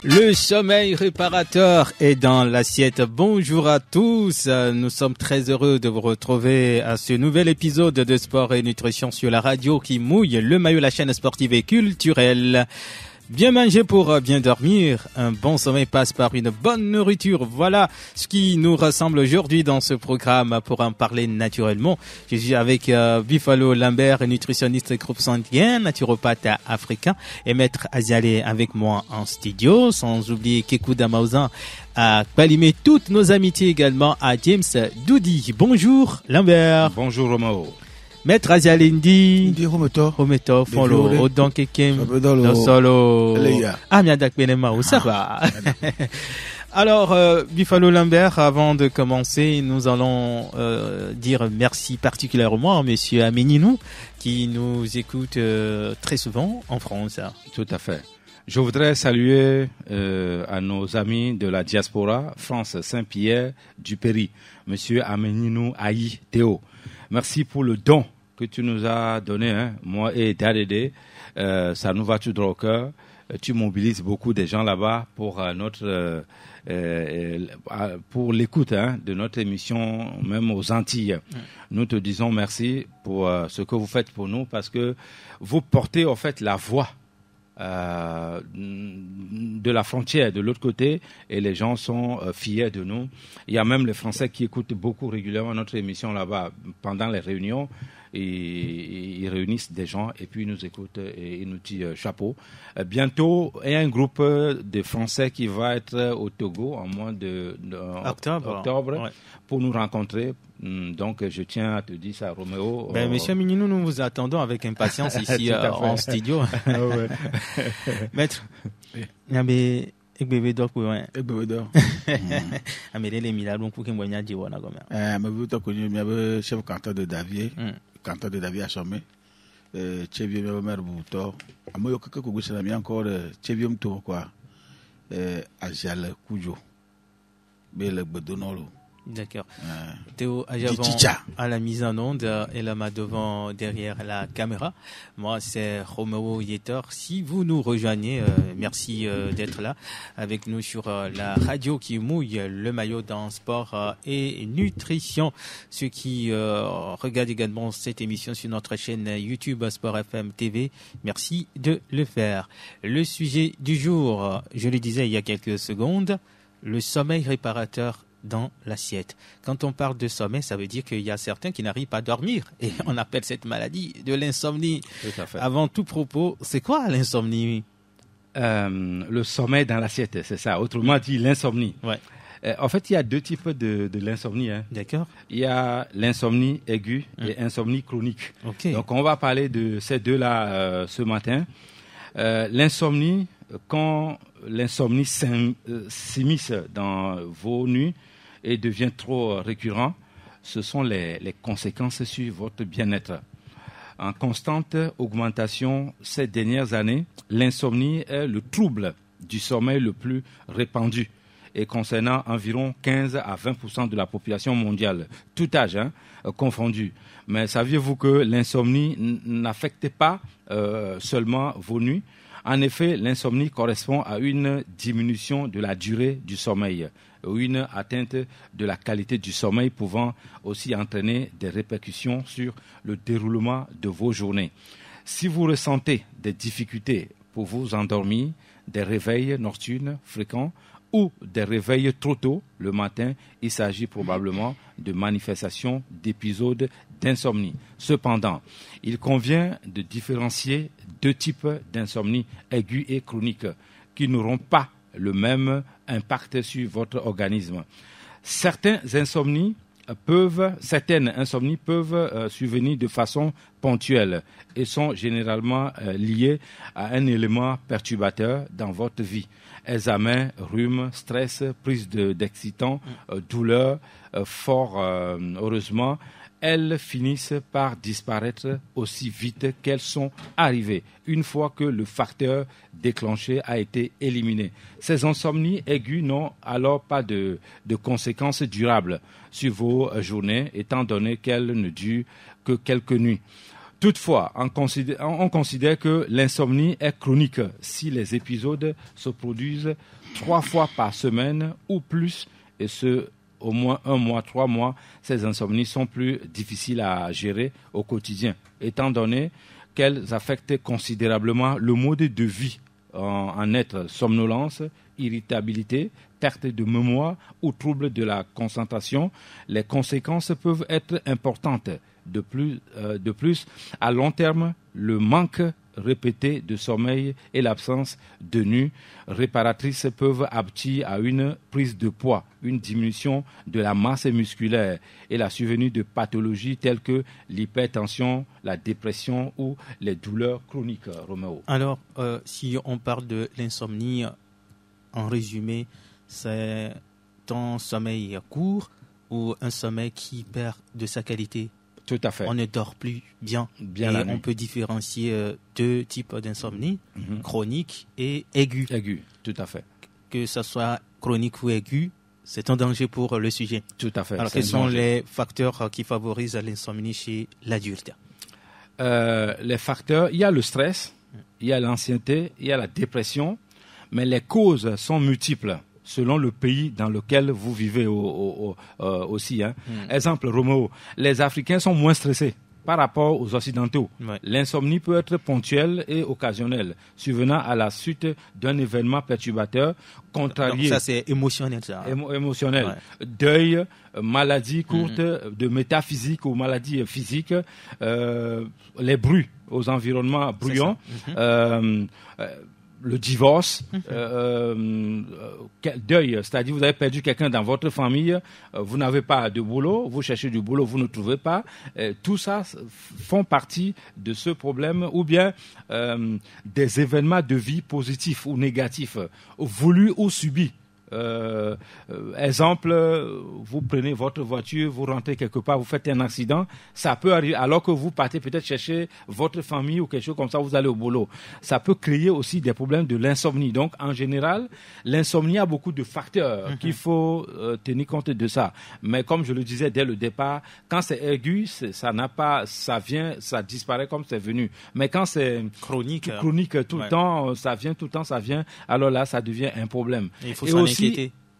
Le sommeil réparateur est dans l'assiette. Bonjour à tous. Nous sommes très heureux de vous retrouver à ce nouvel épisode de Sport et Nutrition sur la radio qui mouille le maillot, la chaîne sportive et culturelle. Bien manger pour bien dormir. Un bon sommeil passe par une bonne nourriture. Voilà ce qui nous rassemble aujourd'hui dans ce programme pour en parler naturellement. Je suis avec Buffalo Lambert, nutritionniste groupe sanguin, naturopathe africain, et Maître Azialé avec moi en studio, sans oublier Kekou Damaouzan à palimer toutes nos amitiés également à James Doudi. Bonjour Lambert. Bonjour Romao. Maître Azialindi, Hometo, follow, Odon Kekem, Solo. Ah, miadak benema, où ça va? Alors, Buffalo Lambert, avant de commencer, nous allons dire merci particulièrement à Monsieur Ameninou, qui nous écoute très souvent en France. Tout à fait. Je voudrais saluer à nos amis de la diaspora, France Saint-Pierre du Péry, Monsieur Ameninou Aïe Théo. Merci pour le don que tu nous as donné, moi et Dadede. Ça nous va tout droit au cœur. Tu mobilises beaucoup de gens là-bas pour pour l'écoute de notre émission, même aux Antilles. Nous te disons merci pour ce que vous faites pour nous, parce que vous portez en fait la voix de la frontière de l'autre côté, et les gens sont fiers de nous. Il y a même les Français qui écoutent beaucoup régulièrement notre émission là-bas pendant les réunions, et ils réunissent des gens et puis ils nous écoutent et ils nous disent chapeau. Bientôt, il y a un groupe de Français qui va être au Togo en mois octobre ouais, pour nous rencontrer. Donc, je tiens à te dire ça, Roméo. Monsieur Mininou, nous vous attendons avec impatience ici en studio. Maître, il y a des bébés d'or pour un bébé d'or. Les milliards pour qu'il y ait des gens. Mais chef canton de Davier, canton de Davier à Chomé. Chevier mère Bouto. À moi, que vous savez encore, Chevier Mto, quoi. À Jal Koujo. Mais le Bedonolo. D'accord. Théo Ajavon à la mise en onde et là devant derrière la caméra. Moi c'est Romeo Yeter. Si vous nous rejoignez, merci d'être là avec nous sur la radio qui mouille le maillot dans sport et nutrition. Ceux qui regardent également cette émission sur notre chaîne YouTube Sport FM TV, merci de le faire. Le sujet du jour, je le disais il y a quelques secondes, le sommeil réparateur dans l'assiette. Quand on parle de sommeil, ça veut dire qu'il y a certains qui n'arrivent pas à dormir. Et on appelle cette maladie de l'insomnie. Tout à fait. Avant tout propos, c'est quoi l'insomnie? Le sommeil dans l'assiette, c'est ça. Autrement dit, l'insomnie. Ouais. En fait, il y a deux types de l'insomnie. D'accord. Il y a l'insomnie aiguë et l'insomnie chronique. Okay. Donc, on va parler de ces deux-là ce matin. L'insomnie, quand l'insomnie s'immisce dans vos nuits et devient trop récurrent, ce sont les conséquences sur votre bien-être. En constante augmentation ces dernières années, l'insomnie est le trouble du sommeil le plus répandu et concernant environ 15 à 20% de la population mondiale, tout âge confondu. Mais saviez-vous que l'insomnie n'affecte pas seulement vos nuits? En effet, l'insomnie correspond à une diminution de la durée du sommeil ou une atteinte de la qualité du sommeil pouvant aussi entraîner des répercussions sur le déroulement de vos journées. Si vous ressentez des difficultés pour vous endormir, des réveils nocturnes fréquents ou des réveils trop tôt le matin, il s'agit probablement de manifestations d'épisodes d'insomnie. Cependant, il convient de différencier deux types d'insomnie aiguë et chronique qui n'auront pas le même impact sur votre organisme. Certaines insomnies peuvent survenir de façon ponctuelle et sont généralement liées à un élément perturbateur dans votre vie. Examen, rhume, stress, prise d'excitants, douleur, fort heureusement, elles finissent par disparaître aussi vite qu'elles sont arrivées, une fois que le facteur déclenché a été éliminé. Ces insomnies aiguës n'ont alors pas de conséquences durables sur vos journées, étant donné qu'elles ne durent que quelques nuits. Toutefois, on considère que l'insomnie est chronique si les épisodes se produisent 3 fois par semaine ou plus, et ce, au moins 1 mois, 3 mois. Ces insomnies sont plus difficiles à gérer au quotidien, étant donné qu'elles affectent considérablement le mode de vie en être somnolence, irritabilité, perte de mémoire ou troubles de la concentration. Les conséquences peuvent être importantes. De plus, à long terme, le manque répété de sommeil et l'absence de nuit réparatrice peuvent aboutir à une prise de poids, une diminution de la masse musculaire et la survenue de pathologies telles que l'hypertension, la dépression ou les douleurs chroniques. Roméo. Alors, si on parle de l'insomnie, en résumé, c'est un sommeil court ou un sommeil qui perd de sa qualité? Tout à fait. On ne dort plus bien et on peut différencier 2 types d'insomnie, chronique et aiguë. Aiguë, tout à fait. Que ce soit chronique ou aiguë, c'est un danger pour le sujet. Tout à fait. Alors, quels sont les facteurs qui favorisent l'insomnie chez l'adulte? Les facteurs, il y a le stress, il y a l'ancienneté, il y a la dépression, mais les causes sont multiples selon le pays dans lequel vous vivez aussi. Exemple, Roméo, les Africains sont moins stressés par rapport aux Occidentaux. Ouais. L'insomnie peut être ponctuelle et occasionnelle, survenant à la suite d'un événement perturbateur, contrarié. Donc ça, c'est émotionnel, ça. Émotionnel. Ouais. Deuil, maladie courte, de métaphysique ou maladie physique, les bruits aux environnements bruyants, le divorce, deuil, c'est-à-dire vous avez perdu quelqu'un dans votre famille, vous n'avez pas de boulot, vous cherchez du boulot, vous ne trouvez pas. Tout ça font partie de ce problème, ou bien des événements de vie positifs ou négatifs, voulus ou subis. Exemple, vous prenez votre voiture, vous rentrez quelque part, vous faites un accident, ça peut arriver alors que vous partez peut-être chercher votre famille ou quelque chose comme ça, vous allez au boulot. Ça peut créer aussi des problèmes de l'insomnie. Donc, en général, l'insomnie a beaucoup de facteurs qu'il faut tenir compte de ça. Mais comme je le disais dès le départ, quand c'est aigu, ça disparaît comme c'est venu. Mais quand c'est chronique tout le temps, ça vient, alors là, ça devient un problème. Et il faut s'en inquiéter.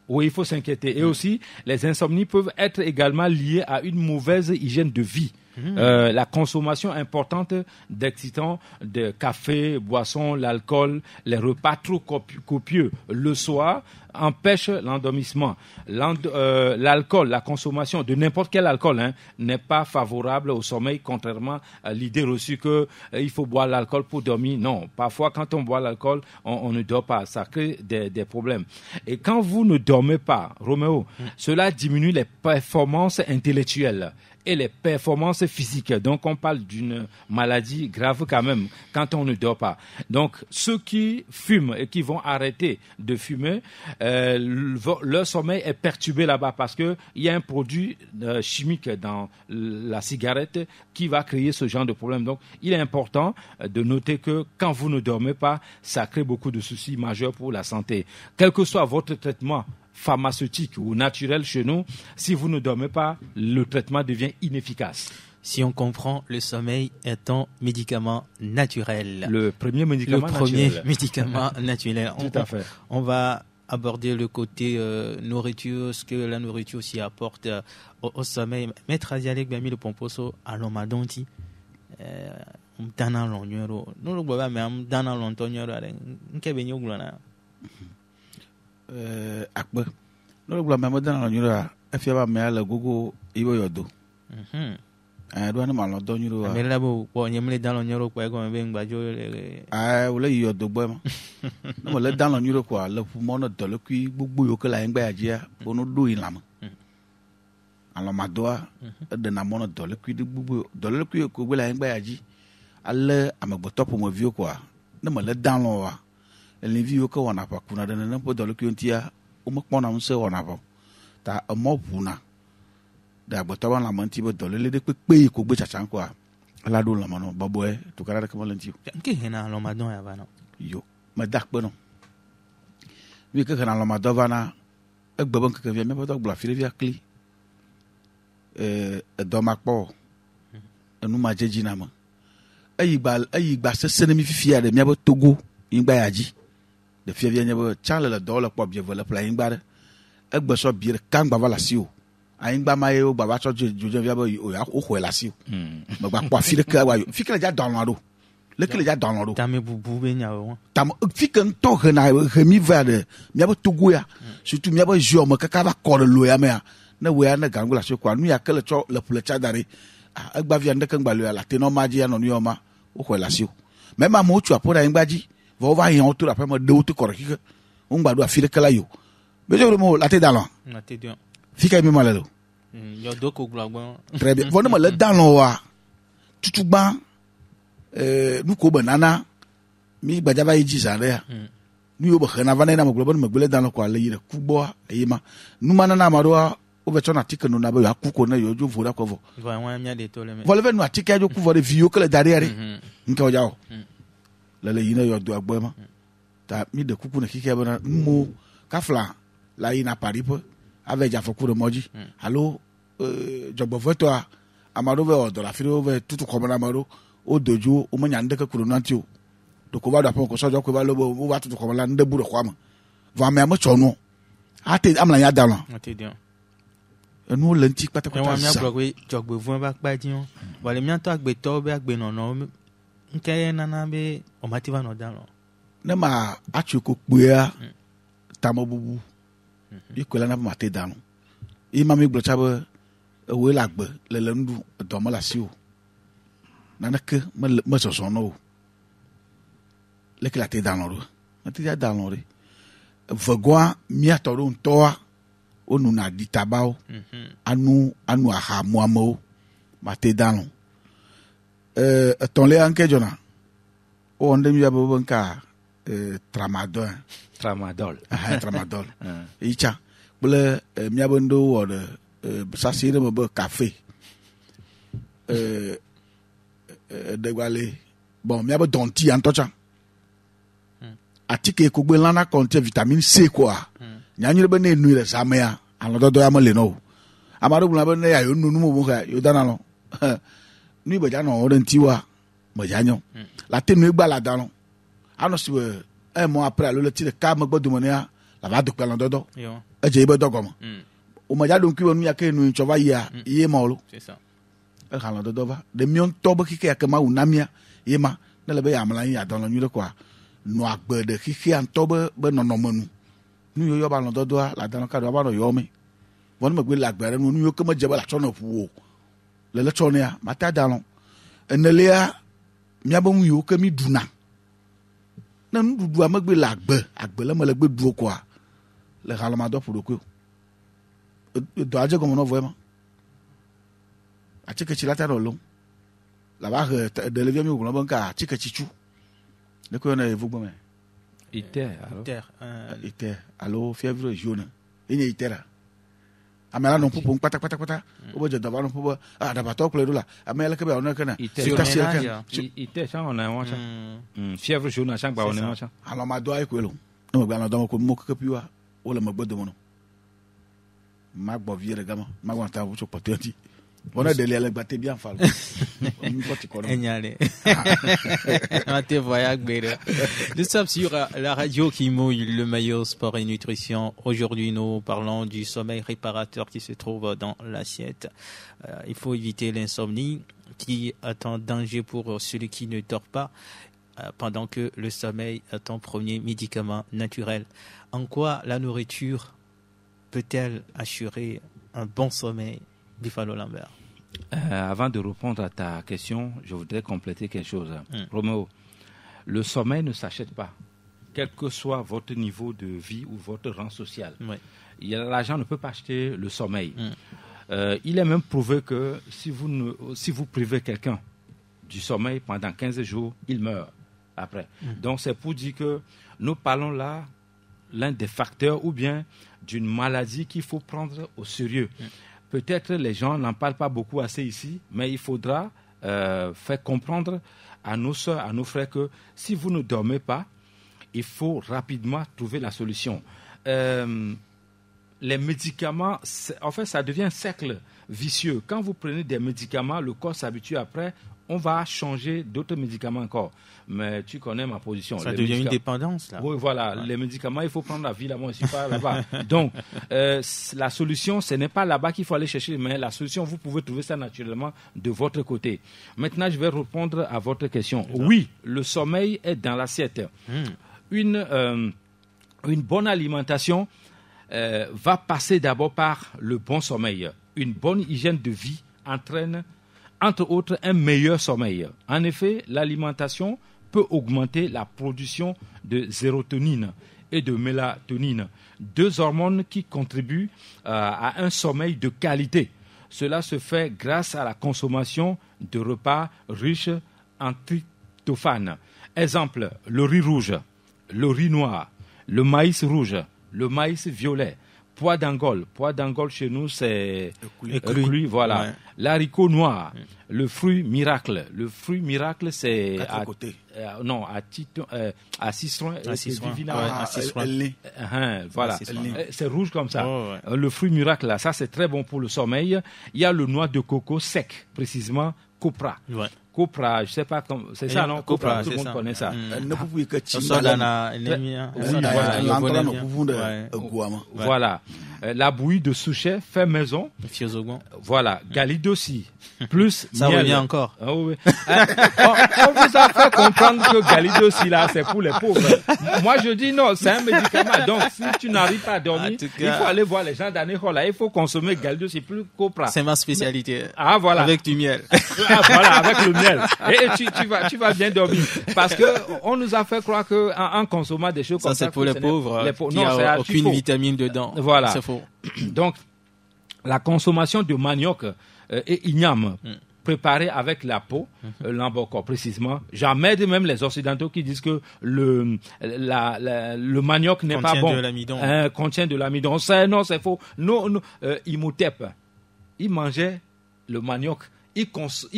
Oui, il faut s'inquiéter. Et aussi, les insomnies peuvent être également liées à une mauvaise hygiène de vie. La consommation importante d'excitants, de café, boissons, l'alcool, les repas trop copieux le soir empêche l'endormissement. L'alcool, la consommation de n'importe quel alcool n'est pas favorable au sommeil, contrairement à l'idée reçue que il faut boire l'alcool pour dormir. Non, parfois quand on boit l'alcool, on ne dort pas. Ça crée des problèmes. Et quand vous ne dormez pas, Roméo, cela diminue les performances intellectuelles et les performances physiques. Donc, on parle d'une maladie grave quand même quand on ne dort pas. Donc, ceux qui fument et qui vont arrêter de fumer, leur sommeil est perturbé là-bas parce qu'il y a un produit chimique dans la cigarette qui va créer ce genre de problème. Donc, il est important de noter que quand vous ne dormez pas, ça crée beaucoup de soucis majeurs pour la santé. Quel que soit votre traitement pharmaceutique ou naturel chez nous, si vous ne dormez pas, le traitement devient inefficace. Si on comprend, le sommeil est un médicament naturel. Le premier médicament naturel. Tout à fait. On va aborder le côté nourriture, ce que la nourriture aussi apporte au sommeil. Maître Azialek Bami le Pomposo à l'Omadonti. Mtana l'onyoro. Nous le voyons même dans l'onyoro. N'kebenyo glana. Akpe no gula me modan lo nyura afia ba me ala gogo ibo yodo do na ma lo do nyura me la bo nyemle dan lo nyoro kwa go me ngbajo wole yodo gbo ma no mo le dan lo nyura kwa le fu mo no do le ku gbugbu yo ke la ngba ajia ono do ilama alo madoa de na mo no do le ku gbugbu do le ku ko gbe la ngba aji alle amagboto po mo vi kwa no mo le dan lo wa les vieux que on a pas qu'on a donné n'importe dans le quintia ou me qu'on a un seul on a pas ta un mot puna d'abord t'as la manti dans le de pays qu'on peut chercher quoi la dou la mano baboé tout cas là comment l'entio qu'est-ce na lo madon ya vana yo me dak bono oui que na lo madon vana ek babon que vient même pas la file via cli dans ma po nous ma jeji na ma ayigba sesene mi fifia de miabo Togo ingba yaji de fia nyabo chanle le do le pop je vole pla ingba de egbe so biere kangba vala siu ayingba ma ye o baba so jojo via bo o ya o ho la siu mo gba kwa file ka wa fi kele ja don lo le kele ja don lo tame bubu be nya wo tam fi kan to he na he mi va de miabo Togo ya surtout miabo jo mo ka ba ko lo ya me na we ya na gangula so kwa nu ya kele cho le ple cha dare egba via ndeke ngba lo ya la te no maji ya no ni o ma o ho la siu même ma mo tu apora ingba ji vo va yan autour après mo de auto correct on gba do afile kala yo mais je mo la te dans la te dio fika mi malalo yo do ko gbagban très bien vona mo le dans wa tutugba nu ko banana mi gbajaba yiji sare nu yo bo khana vana na mo gbolo mo gbele dans ko ale yire kubo ayima nu manana ma do o ve chona tike no na ba akuko na yo jo vora ko vo va wan mia de tole me vole ve no atike jo ku vo de vio kele dariere nka o jawo le yina yo do agbema ta mi de kuku na kike bana mo kafla la ina paripo avec ja fokuru moji allo jogbo foto amaro ve odo la firo ve tutu ko bana amaro o dojo o mo nyande ka kuru nantio do ko ba da pon ko sojo ko ba lobo o ba tutu ko bana nde buru kwa ma va me am chono ate amla ya dalon ate dio enu lenti pata pata wa mi ablogwe jogbo fun ba pa ji won wale mi anto agbe to be agbe nono nke nana be o mativa no dalon ne ma achuko kpea tamobubu ikola na ma te danu ima mi blocha be we lagbe le ndu do ma la siu nana ke me so no le ke la te danu ro na te ya danu ro vagwa mi atoro ntoa onu na ditabao anu aha muamo ma te danu ton le anke jona o ndem ya bo banka tramadol tramadol icha bule miabondo wo de sasire mo be café de wale bon miabo donti antocha atike ko gbe lana contient vitamine C quoi nyanyire be na enu re samea alododo ya mo le no amaro bula be na ya yo nunu mo ga yo dana no ni be ja no ore ntiwa mo janyo la tenu egba la dano ano siwe un mois après le tire ka mo gbodo mo ne la va do pe alododo yo e je ibe dogo mo o ma ja don kiwo nu ya ke nu chova ya iye mo lo c'est ça e kan alododo va de mion tobo kike ya ke ma unamia yema na le be ya mala ya don lo nyu kwa no agbe de kike an tobo be nono manu nu yo ba alododo la dan ka do ba no yo me won me gbe la gbere nu yo ke ma je ba la chono fu le chono ya mata dalon enelia miabo mu yo ke mi duna na ndudu amagbe la agbe le me le gbe duo quoi le halama do pour ko do aje comme no vraiment atike chilata no lo la ba de levier mi ko banka atike chichu le ko na evu gbome iter allo fièvre jaune ine itera amela no pupu pata o boje da ba no pupu da ba to ko la amela ke ba ona kana iter ça on a wacha fièvre jaune à chaque ba on a wacha alors ma do ay ko lo no gba na do ko mo ke piwa o le magbodo mo no magbo viere gama magwa ta bu so potenti on a de le gbate bien fal Enyale. Nous sommes sur la radio qui mouille le maillot sport et nutrition. Aujourd'hui, nous parlons du sommeil réparateur qui se trouve dans l'assiette. Il faut éviter l'insomnie qui est un danger pour celui qui ne dort pas, pendant que le sommeil est un premier médicament naturel. En quoi la nourriture peut-elle assurer un bon sommeil, Bifalo Lambert? Avant de répondre à ta question, je voudrais compléter quelque chose. Roméo, le sommeil ne s'achète pas, quel que soit votre niveau de vie ou votre rang social. Oui. L'argent ne peut pas acheter le sommeil. Il est même prouvé que si vous privez quelqu'un du sommeil pendant 15 jours, il meurt après. Donc c'est pour dire que nous parlons là l'un des facteurs ou bien d'une maladie qu'il faut prendre au sérieux. Peut-être les gens n'en parlent pas beaucoup assez ici, mais il faudra faire comprendre à nos soeurs, à nos frères que si vous ne dormez pas, il faut rapidement trouver la solution. Les médicaments, en fait, ça devient un cercle vicieux. Quand vous prenez des médicaments, le corps s'habitue après on va changer d'autres médicaments encore. Mais tu connais ma position. Ça devient une dépendance, là. Oui, voilà. Ouais. Les médicaments, il faut prendre la ville. Moi, je ne suis pas là-bas. Donc, la solution, ce n'est pas là-bas qu'il faut aller chercher, mais la solution, vous pouvez trouver ça naturellement de votre côté. Maintenant, je vais répondre à votre question. Oui, le sommeil est dans l'assiette. Une bonne alimentation va passer d'abord par le bon sommeil. Une bonne hygiène de vie entraîne, entre autres, un meilleur sommeil. En effet, l'alimentation peut augmenter la production de sérotonine et de mélatonine, 2 hormones qui contribuent à un sommeil de qualité. Cela se fait grâce à la consommation de repas riches en tryptophane. Exemple, le riz rouge, le riz noir, le maïs rouge, le maïs violet, pois d'Angole. Pois d'Angole chez nous, c'est écluis, voilà. Ouais. L'haricot noir, le fruit miracle. Le fruit miracle, c'est à citron. Voilà. C'est rouge comme ça. Oh, ouais. Le fruit miracle, là, ça c'est très bon pour le sommeil. Il y a le noix de coco sec, précisément copra. Ouais. Copra, je ne sais pas comment. C'est ça, non? Copra, tout le monde connaît ça. Voilà. La bouillie de souchet fait maison. Voilà. Galidossi. Plus ça miel. Revient encore. Ah, oui. On vous a fait comprendre que Galidossi, là, c'est pour les pauvres. Moi, je dis non, c'est un médicament. Donc, si tu n'arrives pas à dormir, il faut aller voir les gens d'Anéhola. Il faut consommer Galidossi plus Copra. C'est ma spécialité. Ah, voilà. Avec du miel. Voilà, avec le miel. Et tu vas bien dormir. Parce que on nous a fait croire qu'en consommant des choses comme ça. Ça, c'est pour les pauvres. Il n'y a aucune vitamine dedans. Voilà. C'est faux. Donc, la consommation de manioc et igname préparé avec la peau, l'ambocor précisément. J'emmène même les Occidentaux qui disent que le manioc n'est pas bon. Contient de l'amidon. Non, c'est faux. Non, Imhotep, il mangeait le manioc. Il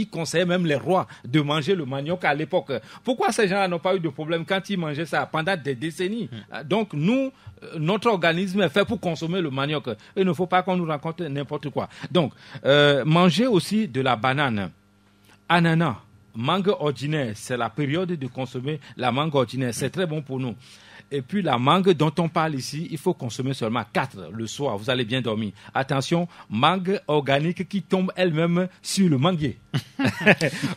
conseillait même les rois de manger le manioc à l'époque. Pourquoi ces gens n'ont pas eu de problème quand ils mangeaient ça pendant des décennies? Donc nous, notre organisme est fait pour consommer le manioc. Il ne faut pas qu'on nous raconte n'importe quoi. Donc, manger aussi de la banane, ananas, mangue ordinaire. C'est la période de consommer la mangue ordinaire. C'est très bon pour nous. Et puis la mangue dont on parle ici, il faut consommer seulement 4 le soir. Vous allez bien dormir. Attention, mangue organique qui tombe elle-même sur le manguier.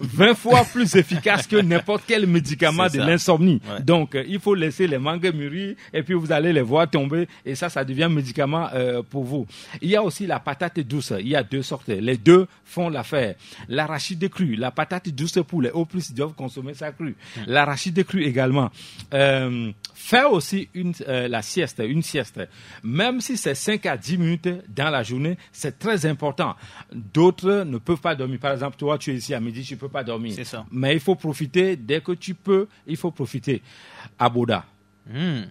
20 fois plus efficace que n'importe quel médicament de l'insomnie. Ouais. Donc, il faut laisser les mangues mûrir et puis vous allez les voir tomber et ça devient un médicament pour vous. Il y a aussi la patate douce. Il y a 2 sortes. Les 2 font l'affaire. L'arachide cru, la patate douce pour les hauts plus, ils doivent consommer ça cru. L'arachide cru également. Faire aussi la sieste, une sieste. Même si c'est 5 à 10 minutes dans la journée, c'est très important. D'autres ne peuvent pas dormir. Par exemple, toi, tu es ici à midi, tu ne peux pas dormir. C'est ça. Mais il faut profiter, dès que tu peux, il faut profiter. Aboda.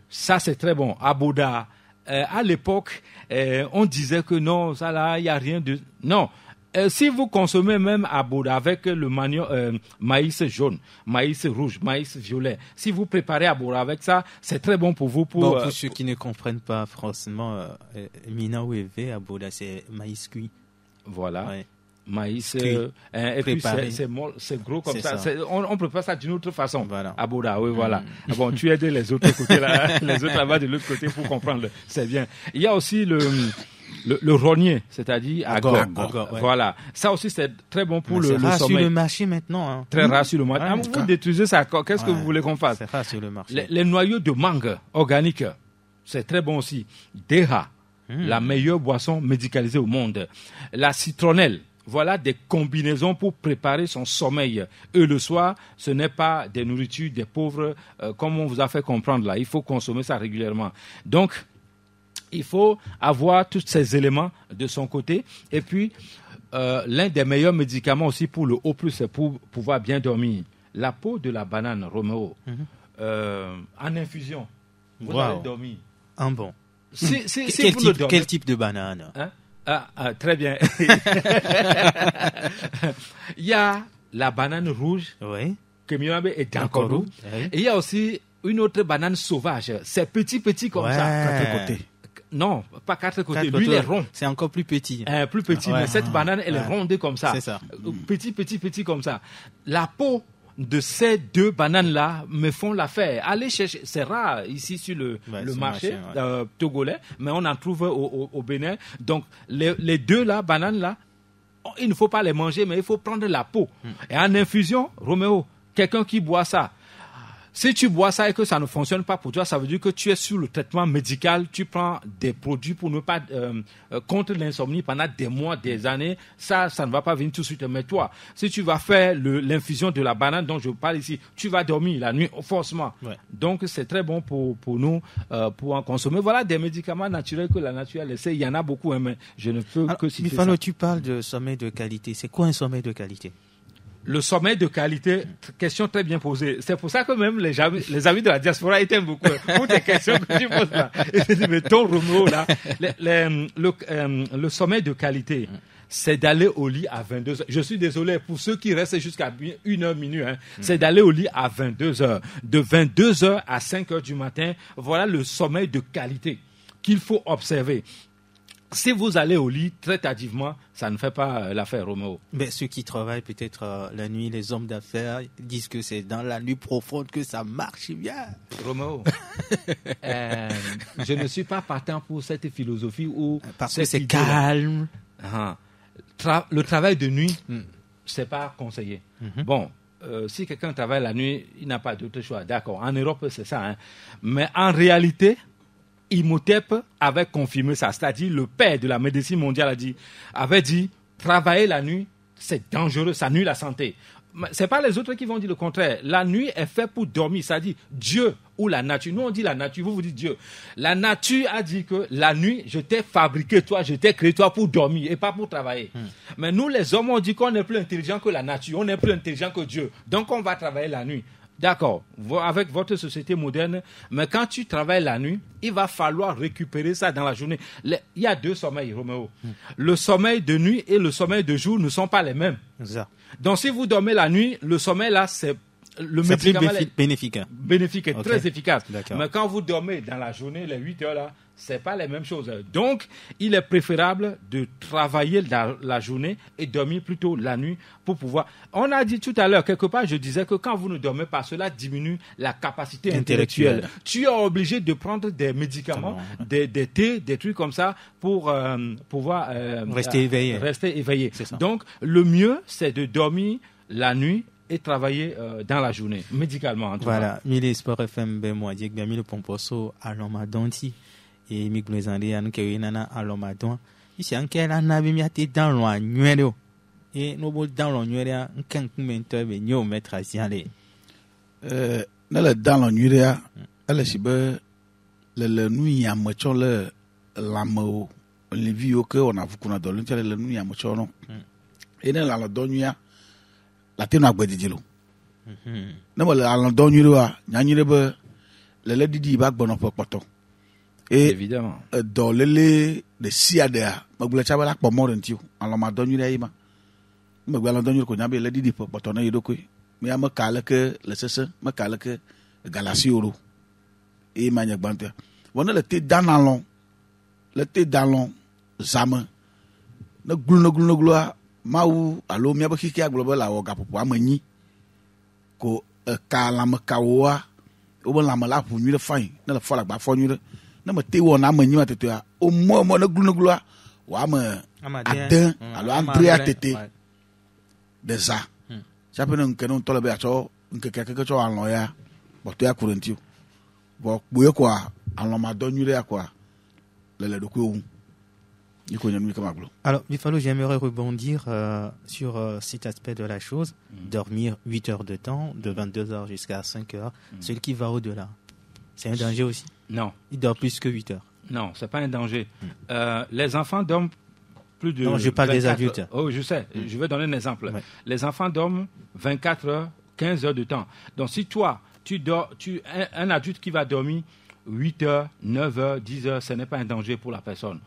Ça, c'est très bon. Aboda. À l'époque, on disait que non, ça là, il n'y a rien de... Non. Si vous consommez même aboda avec le maïs jaune, maïs rouge, maïs violet, si vous préparez aboda avec ça, c'est très bon pour vous. Pour ceux qui ne comprennent pas franchement, Minaouévé, aboda, c'est maïs cuit. Voilà. Ouais. Maïs et puis c'est gros comme ça. On prépare ça d'une autre façon. Voilà. Aboda, oui, voilà. Bon, tu aides les autres côtés là, les autres là-bas de l'autre côté pour comprendre. C'est bien. Il y a aussi le rognier, c'est-à-dire agor. Ouais. Voilà. Ça aussi, c'est très bon pour le sommeil. C'est rare sur le marché maintenant. Hein. Très rare sur le marché. Vous détruisez ça. Qu'est-ce que vous voulez qu'on fasse? C'est rare sur le marché. Les noyaux de mangue organique, c'est très bon aussi. Deha, la meilleure boisson médicalisée au monde. La citronnelle. Voilà des combinaisons pour préparer son sommeil. Et le soir, ce n'est pas des nourritures des pauvres comme on vous a fait comprendre là. Il faut consommer ça régulièrement. Donc, il faut avoir tous ces éléments de son côté. Et puis, l'un des meilleurs médicaments aussi pour le haut plus, c'est pour pouvoir bien dormir. La peau de la banane, Roméo, en infusion. Vous allez dormir. Un bon. Quel type de banane? Très bien. Il y a la banane rouge, Kemiabe et Dankoru. Et il y a aussi une autre banane sauvage. C'est petit comme ça. Non, pas 4 côtés. Lui, il est rond. C'est encore plus petit. Plus petit, mais cette banane, elle est rondée comme ça. C'est ça. Petit comme ça. La peau de ces 2 bananes-là me font l'affaire. Allez chercher, c'est rare ici sur le marché togolais, mais on en trouve au Bénin. Donc, les 2 bananes-là, il ne faut pas les manger, mais il faut prendre la peau. Et en infusion, Roméo, quelqu'un qui boit ça, si tu bois ça et que ça ne fonctionne pas pour toi, ça veut dire que tu es sur le traitement médical, tu prends des produits pour ne pas contre l'insomnie pendant des mois, des années, ça ne va pas venir tout de suite. Mais toi, si tu vas faire l'infusion de la banane dont je parle ici, tu vas dormir la nuit forcément. Ouais. Donc c'est très bon pour nous pour en consommer. Voilà des médicaments naturels que la nature a laissés. Il y en a beaucoup, mais je ne peux que citer ça. Tu parles de sommeil de qualité. C'est quoi un sommeil de qualité? Le sommeil de qualité, question très bien posée. C'est pour ça que même les amis de la diaspora t'aiment beaucoup. Pour tes questions que tu poses là. Et tu dis, mais ton Roméo là, le sommeil de qualité, c'est d'aller au lit à 22h. Je suis désolé pour ceux qui restent jusqu'à 1h minuit. C'est d'aller au lit à 22h. De 22h à 5h du matin, voilà le sommeil de qualité qu'il faut observer. Si vous allez au lit très tardivement, ça ne fait pas l'affaire, Roméo. Mais ceux qui travaillent peut-être la nuit, les hommes d'affaires, disent que c'est dans la nuit profonde que ça marche bien. Roméo, je ne suis pas partant pour cette philosophie où... Parce que c'est calme. Le travail de nuit, c'est pas conseillé. Bon, si quelqu'un travaille la nuit, il n'a pas d'autre choix. D'accord, en Europe, c'est ça. Mais en réalité... Imhotep avait confirmé ça, c'est-à-dire le père de la médecine mondiale avait dit travailler la nuit, c'est dangereux, ça nuit la santé. C'est pas les autres qui vont dire le contraire. La nuit est faite pour dormir, c'est-à-dire Dieu ou la nature. Nous on dit la nature, vous dites Dieu. La nature a dit que la nuit, je t'ai fabriqué toi, je t'ai créé toi pour dormir et pas pour travailler. Mais nous les hommes on dit qu'on est plus intelligent que la nature, on est plus intelligent que Dieu. Donc on va travailler la nuit. D'accord, avec votre société moderne, mais quand tu travailles la nuit, il va falloir récupérer ça dans la journée. Il y a 2 sommeils, Roméo. Le sommeil de nuit et le sommeil de jour ne sont pas les mêmes. Ça. Donc si vous dormez la nuit, le sommeil là, c'est le médicament bénéfique. Bénéfique et très efficace. D'accord. Mais quand vous dormez dans la journée, les 8 heures là, c'est pas les mêmes choses. Donc, il est préférable de travailler la journée et dormir plutôt la nuit pour pouvoir... On a dit tout à l'heure, quelque part, je disais que quand vous ne dormez pas, cela diminue la capacité intellectuelle. Tu es obligé de prendre des médicaments, des thés, des trucs comme ça pour pouvoir... rester éveillé. C'est ça. Donc, le mieux, c'est de dormir la nuit et travailler dans la journée, médicalement en tout cas. Voilà, Mille Sport FM, moi, j'ai bien mis le pomposo à l'homme et mi glezande anu ke nana alomadon isi anke la na bi mi ati dan lo anwere o e no bo dan lo anwere a nkan kumento be nyo metra siale na le dan lo anwere a ele sibe le nu ya mocho le lamo le vio ke ona fukuna do le nu ya mocho no e na la do nwia la te na gbedijilo na mo la do nwere a nyanyere be le didi ba gbono popoto. Et évidemment dans les siadea magula chabala kwa morentio ala madonyu reima magula donyu ko nyabe le didi potona yidoko me amakala ke le sese makala ke galasioro e manya gbante wona le te danalon zama na gulu mawu alo mi abakiki agloba la wo gapopo amanyi ko kala makawa o la mala pu nyu le fain na le fola gba fo nyu na me te wona amanyi matete a o mo na gulu wa ma aden alo andrea tete deza chapena nkeno ntole be acho nkeke cho alon ya boto ya kurentio bo boye kwa alon ma donyure ya kwa le doku ou. Alors, Bifalo, j'aimerais rebondir sur cet aspect de la chose, dormir 8 heures de temps, de 22 heures jusqu'à 5 heures, celui qui va au-delà. C'est un danger aussi? Non. Il dort plus que 8 heures. Non, c'est pas un danger. Les enfants dorment plus de... Non, je parle des adultes. Oh, je sais. Je vais donner un exemple. Ouais. Les enfants dorment 24 heures, 15 heures de temps. Donc, si toi, un adulte qui va dormir 8 heures, 9 heures, 10 heures, ce n'est pas un danger pour la personne.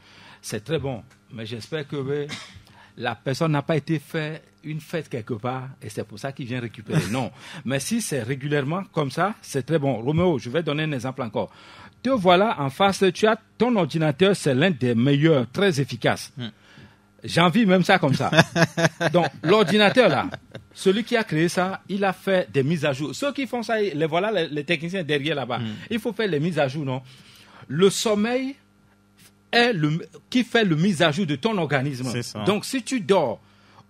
C'est très bon, mais j'espère que la personne n'a pas été fait une fête quelque part et c'est pour ça qu'il vient récupérer. Non. Mais si c'est régulièrement comme ça, c'est très bon. Roméo, je vais donner un exemple encore. Te voilà en face, tu as ton ordinateur, c'est l'un des meilleurs, très efficace. J'ai envie même ça comme ça. Donc, l'ordinateur là, celui qui a créé ça, il a fait des mises à jour. Ceux qui font ça, les techniciens derrière là-bas. Il faut faire les mises à jour, non? Le sommeil est qui fait le mise à jour de ton organisme. Donc, si tu dors,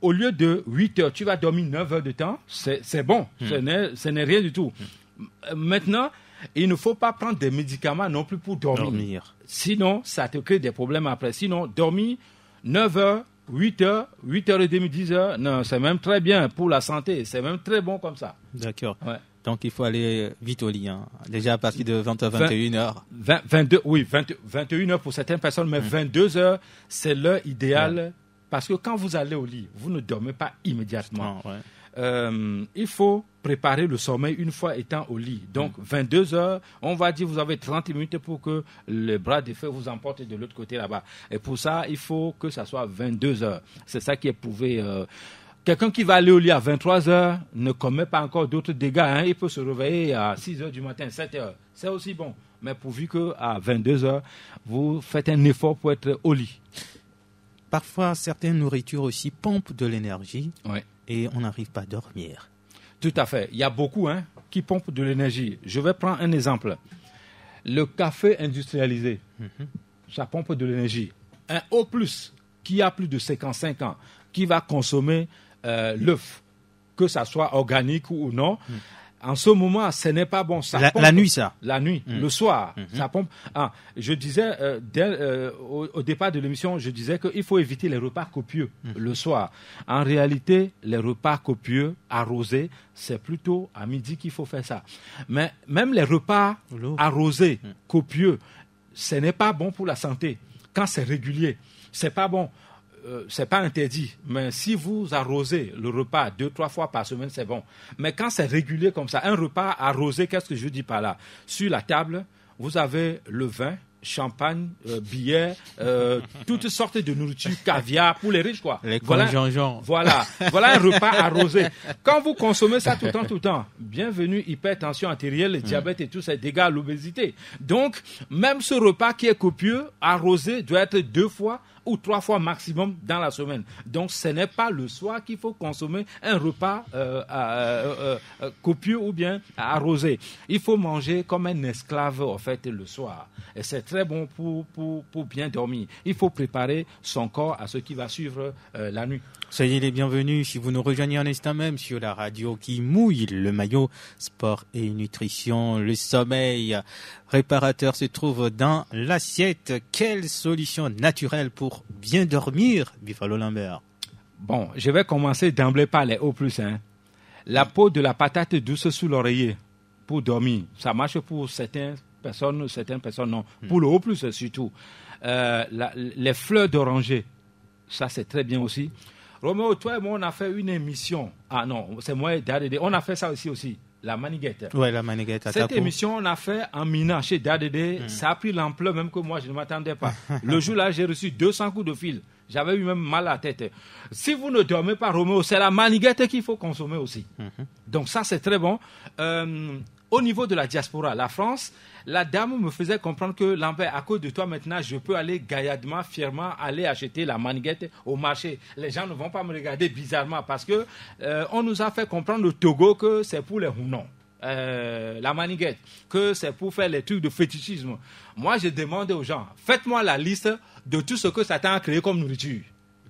au lieu de 8 heures, tu vas dormir 9 heures de temps, c'est bon. Ce n'est rien du tout. Maintenant, il ne faut pas prendre des médicaments non plus pour dormir. Sinon, ça te crée des problèmes après. Sinon, dormir 9 heures, 8 heures, 8 heures et demie, 10 heures, non, c'est même très bien pour la santé. C'est même très bon comme ça. D'accord. Ouais. Donc, il faut aller vite au lit. Hein. Déjà à partir de 20h, 21h. 21 heures pour certaines personnes, mais 22 heures, c'est l'heure idéale. Ouais. Parce que quand vous allez au lit, vous ne dormez pas immédiatement. Il faut préparer le sommeil une fois étant au lit. Donc, 22 heures, on va dire vous avez 30 minutes pour que le bras de feu vous emporte de l'autre côté là-bas. Et pour ça, il faut que ça soit 22 heures. C'est ça qui est prouvé. Quelqu'un qui va aller au lit à 23 heures ne commet pas encore d'autres dégâts. Hein. Il peut se réveiller à 6 heures du matin, 7 heures. C'est aussi bon. Mais pourvu qu'à 22 heures, vous faites un effort pour être au lit. Parfois, certaines nourritures aussi pompent de l'énergie et on n'arrive pas à dormir. Tout à fait. Il y a beaucoup qui pompent de l'énergie. Je vais prendre un exemple. Le café industrialisé, ça pompe de l'énergie. Un O+, qui a plus de 55 ans, qui va consommer l'œuf, que ça soit organique ou non, en ce moment, ce n'est pas bon. Ça pompe, la nuit, ça. La nuit, le soir, ça pompe. Je disais, au départ de l'émission, je disais qu'il faut éviter les repas copieux le soir. En réalité, les repas copieux, arrosés, c'est plutôt à midi qu'il faut faire ça. Mais même les repas arrosés, copieux, ce n'est pas bon pour la santé. Quand c'est régulier, c'est pas bon. C'est pas interdit, mais si vous arrosez le repas 2-3 fois par semaine, c'est bon. Mais quand c'est régulier comme ça, un repas arrosé, qu'est-ce que je dis par là? Sur la table, vous avez le vin, champagne, bière, toutes sortes de nourriture, caviar, pour les riches, quoi. Voilà un repas arrosé. Quand vous consommez ça tout le temps, bienvenue hypertension artérielle, diabète et tous ces dégâts, l'obésité. Donc, même ce repas qui est copieux, arrosé, doit être 2 fois ou 3 fois maximum dans la semaine. Donc, ce n'est pas le soir qu'il faut consommer un repas copieux ou bien arrosé. Il faut manger comme un esclave, en fait, le soir. Et c'est très bon pour bien dormir. Il faut préparer son corps à ce qui va suivre la nuit. Soyez les bienvenus si vous nous rejoignez en instant même sur la radio qui mouille le maillot. Sport et nutrition, le sommeil réparateur se trouve dans l'assiette. Quelle solution naturelle pour bien dormir, Buffalo Lambert? Bon, je vais commencer d'emblée par les O+. La peau de la patate douce sous l'oreiller pour dormir. Ça marche pour certaines personnes non. Pour le O+, surtout. Les fleurs d'oranger, ça c'est très bien aussi. Roméo, toi et moi, on a fait une émission. Ah non, c'est moi et Dadede. On a fait ça aussi. La maniguette. Oui, la maniguette. Cette émission, on a fait en Mina chez Dadede. Ça a pris l'ampleur même que moi, je ne m'attendais pas. Le jour-là, j'ai reçu 200 coups de fil. J'avais eu même mal à la tête. Si vous ne dormez pas, Roméo, c'est la maniguette qu'il faut consommer aussi. Donc ça, c'est très bon. Au niveau de la diaspora, la France, la dame me faisait comprendre que Lambert, à cause de toi maintenant, je peux aller gaillardement, fièrement, aller acheter la maniguette au marché. Les gens ne vont pas me regarder bizarrement parce que on nous a fait comprendre au Togo que c'est pour les Hounons. La maniguette, que c'est pour faire les trucs de fétichisme. Moi, je demande aux gens, faites-moi la liste de tout ce que Satan a créé comme nourriture.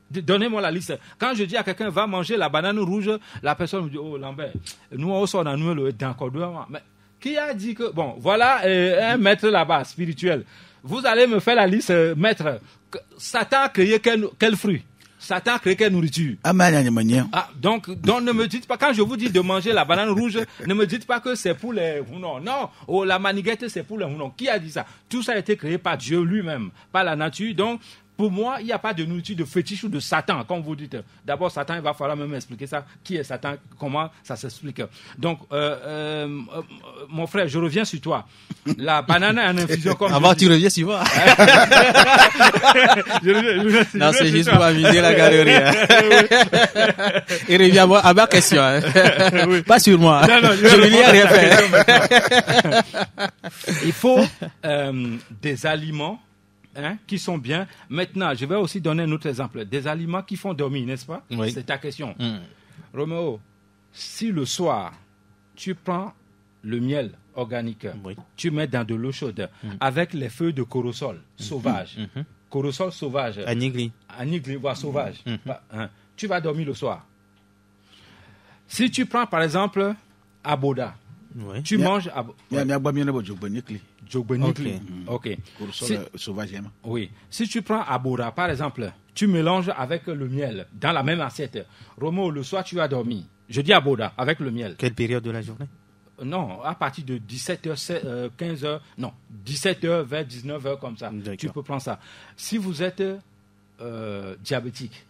Donnez-moi la liste. Quand je dis à quelqu'un, va manger la banane rouge, la personne me dit, oh Lambert, nous on sort dans nous le d'encordement. Mais qui a dit que, bon, voilà un maître là-bas, spirituel. Vous allez me faire la liste, maître. Satan a créé quel fruit? Satan a créé quelle nourriture? Donc ne me dites pas, quand je vous dis de manger la banane rouge, ne me dites pas que c'est pour les Hounons. Non, la maniguette c'est pour les Hounons. Qui a dit ça? Tout ça a été créé par Dieu lui-même, par la nature. Donc, Pour moi, il n'y a pas de nourriture de fétiche ou de Satan, comme vous dites. D'abord, Satan, il va falloir même expliquer ça. Qui est Satan? Comment ça s'explique? Donc, mon frère, je reviens sur toi. La banane en infusion comme... Avant, tu reviens sur moi. Non, c'est juste pour amuser la galerie. Et reviens à ma question. Oui. Pas sur moi. Non, je ne lui ai rien fait. Il faut des aliments qui sont bien. Maintenant, je vais aussi donner un autre exemple. Des aliments qui font dormir, n'est-ce pas? Oui. C'est ta question. Roméo, si le soir, tu prends le miel organique, tu mets dans de l'eau chaude avec les feuilles de corosol sauvage. Corosol sauvage. Anigli, voire sauvage. Tu vas dormir le soir. Si tu prends, par exemple, aboda, tu manges... Ok. Oui. Si tu prends aboda, par exemple, tu mélanges avec le miel dans la même assiette. Romo, le soir, tu vas dormir. Je dis aboda, avec le miel. Quelle période de la journée? Non, à partir de 17h, 15h, non, 17h vers 19h comme ça. D'accord. Tu peux prendre ça. Si vous êtes diabétique,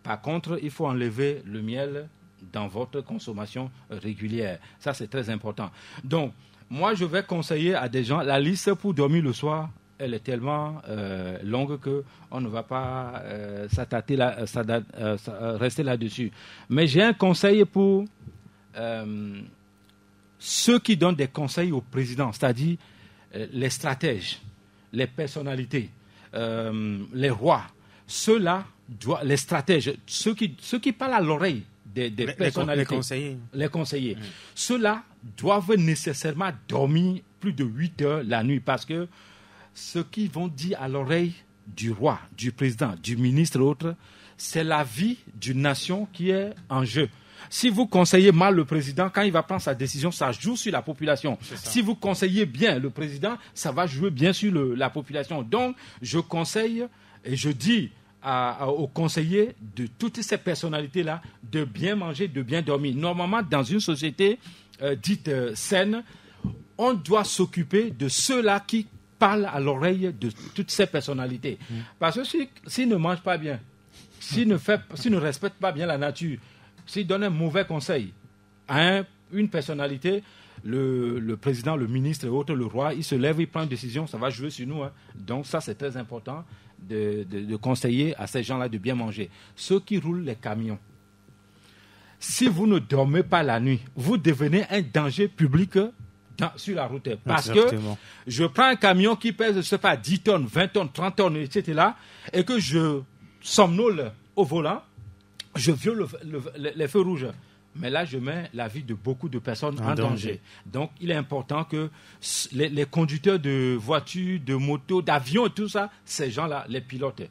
par contre, il faut enlever le miel dans votre consommation régulière. Ça, c'est très important. Donc, moi, je vais conseiller à des gens, la liste pour dormir le soir, elle est tellement longue qu'on ne va pas s'attarder rester là-dessus. Mais j'ai un conseil pour ceux qui donnent des conseils au président, c'est-à-dire les stratèges, les personnalités, les rois. Ceux-là, les stratèges, ceux qui parlent à l'oreille des personnalités, les conseillers. Ceux-là doivent nécessairement dormir plus de 8 heures la nuit parce que ce qu'ils vont dire à l'oreille du roi, du président, du ministre et autres, c'est la vie d'une nation qui est en jeu. Si vous conseillez mal le président, quand il va prendre sa décision, ça joue sur la population. Si vous conseillez bien le président, ça va jouer bien sur la population. Donc, je conseille et je dis aux conseillers de toutes ces personnalités-là de bien manger, de bien dormir. Normalement, dans une société dite saine, on doit s'occuper de ceux-là qui parlent à l'oreille de toutes ces personnalités. Parce que s'ils ne mangent pas bien, s'ils ne respectent pas bien la nature, s'ils donnent un mauvais conseil à une personnalité, le président, le ministre et autres, le roi, il se lève, il prend une décision, ça va jouer sur nous. Donc ça, c'est très important de conseiller à ces gens-là de bien manger. Ceux qui roulent les camions, si vous ne dormez pas la nuit, vous devenez un danger public sur la route. Parce que je prends un camion qui pèse, je ne sais pas, 10 tonnes, 20 tonnes, 30 tonnes, etc. et que je somnole au volant, je viole les feux rouges. Mais là, je mets la vie de beaucoup de personnes en danger. Donc, il est important que les conducteurs de voitures, de motos, d'avions et tout ça, ces gens-là, les pilotes,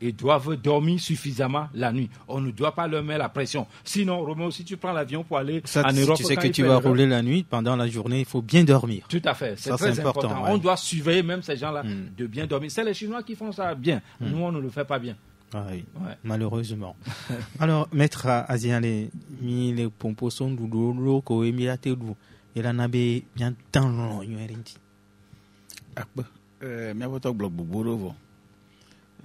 ils doivent dormir suffisamment la nuit. On ne doit pas leur mettre la pression. Sinon, Romain, si tu prends l'avion pour aller en Europe... Tu sais que tu vas rouler la nuit, pendant la journée, il faut bien dormir. Tout à fait. C'est très important. On doit surveiller même ces gens-là de bien dormir. C'est les Chinois qui font ça bien. Nous, on ne le fait pas bien. Oui, malheureusement. Alors, maître Aziale, les pompos sont douloureux, qu'on est mis à tes doux. Et là, n'avait bien tant long, il y a rien dit. Ah, mais on va te bloquer beaucoup.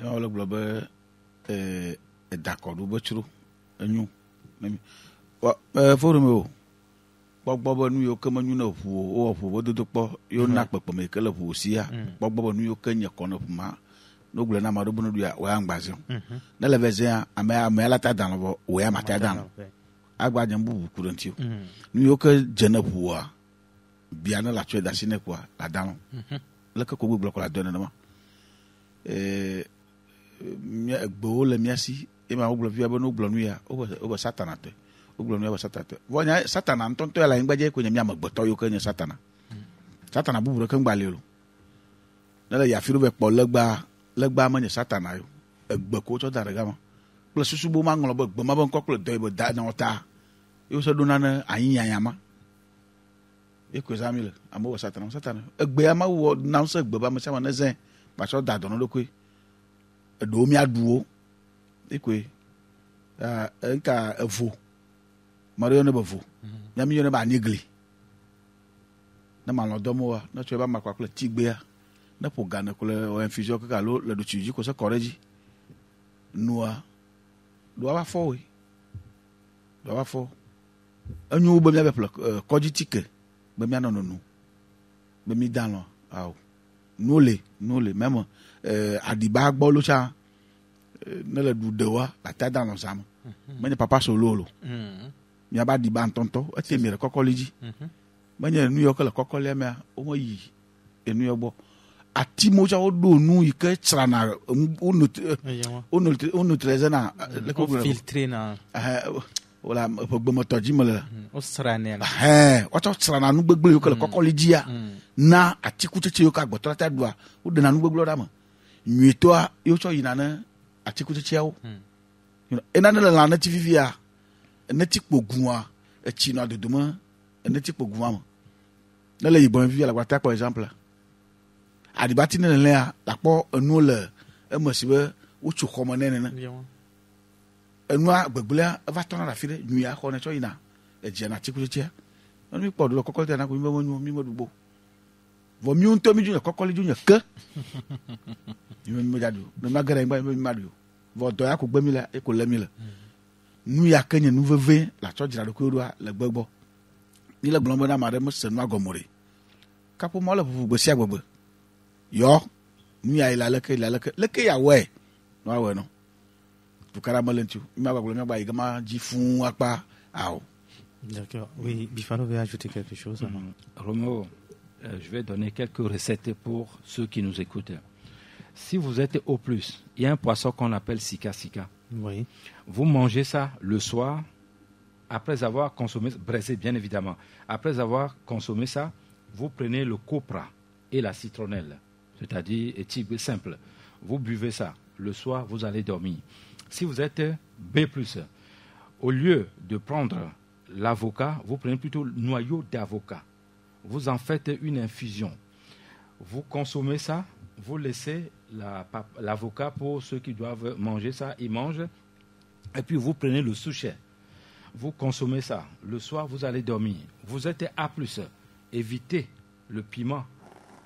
On va le bloquer, d'accord, ou bâtiro, nous. Faut remettre. Bobo nu yo kama nu na fu o fu bodo to po yo na pepe me kele fu sia bobo nu yo kenya kono ma no gble na ma do bunu dia wa angbazi na le vezia ame ala ta dan bo we ma ta dan agba jam bu kurantio nu yo ke jena fu wa bia na la tue da sine kwa la dan le ke ko bu bloko la donne na ma mi egbo le miasi e ma oglo via bo no glo nu ya o satanate ogblonu ya satana wonya satana ntonto ya la ngbaje ko nyamia magboto yo kenya satana satana buburo kan gbalelo na ya firu be po legba ma nya satana yo egbe ko to dare gama plus susubu ma ngolo bo ma bon ko ko do bo da na ota yo so do na ayin yanyama e ko zamile amo satana egbe ama wo na so egbe ba ma sama na zen ba so da dono lokwe do mi aduo e ko nka evo Mario ne bavo nyami yo ne ba nigli na ma lo domo wa na tue ba makwa kle tigbe ya na po gana kle o infusion ka lo le do tuji ko se koreji nua do ava fo we do ava fo anyu be mi be kojitike be mi anonu be mi dan lo aw nole même adiba gbo lo cha ne le du dewa la ta dan lo sam me papa solo lo mi aba di ban tonto e te mi re kokoliji me New York le kokole me o mo yi e New York bo ati mo cha o do nu ike trana onu trezana le ko filtrer na wala po moto jimala o trana o cha trana nu gbegbe yo le kokole ya na ati kucheche yo ka gboto ta dua o de na nu gbegbe da mo nyeto a yo cho yina na ati kucheche o ena na la na tivivia na ti pogun a e chi na de duma na ti pogun a na le yibon vivia la kwa par exemple adibati ne le a la po enu le e mo sibe o chu khomo ne ne enu a gbegbele va ton na fire nu ya ko ne cho yina e je na ti kucheche no mi po do kokol te na ko mi mo mi mo dugbo vo mi un to mi ju kokol ju nya ke mi mo jadu no magara ngba mi madu vo do ya ko gbe mi la e ko le mi la nu ya kenye nu veve la cho jira ko ro le gbegbo ni le glombo na mare mo se nu agomore kapo mo le fu gbe si agbegbe yo nu ya ila le ke ya we no awe no tu karama lentu mi agba mi gba igama ji fun apa aw. D'accord. Oui, Bifano veut ajouter quelque chose. Romo, je vais donner quelques recettes pour ceux qui nous écoutent. Si vous êtes au plus, il y a un poisson qu'on appelle sika. Oui. Vous mangez ça le soir, après avoir consommé, braisé bien évidemment. Après avoir consommé ça, vous prenez le copra et la citronnelle, c'est-à-dire type simple. Vous buvez ça. Le soir, vous allez dormir. Si vous êtes B+, au lieu de prendre l'avocat, vous prenez plutôt le noyau d'avocat. Vous en faites une infusion. Vous consommez ça, vous laissez l'avocat pour ceux qui doivent manger ça, ils mangent. Et puis vous prenez le souchet. Vous consommez ça. Le soir, vous allez dormir. Vous êtes A+. Évitez le piment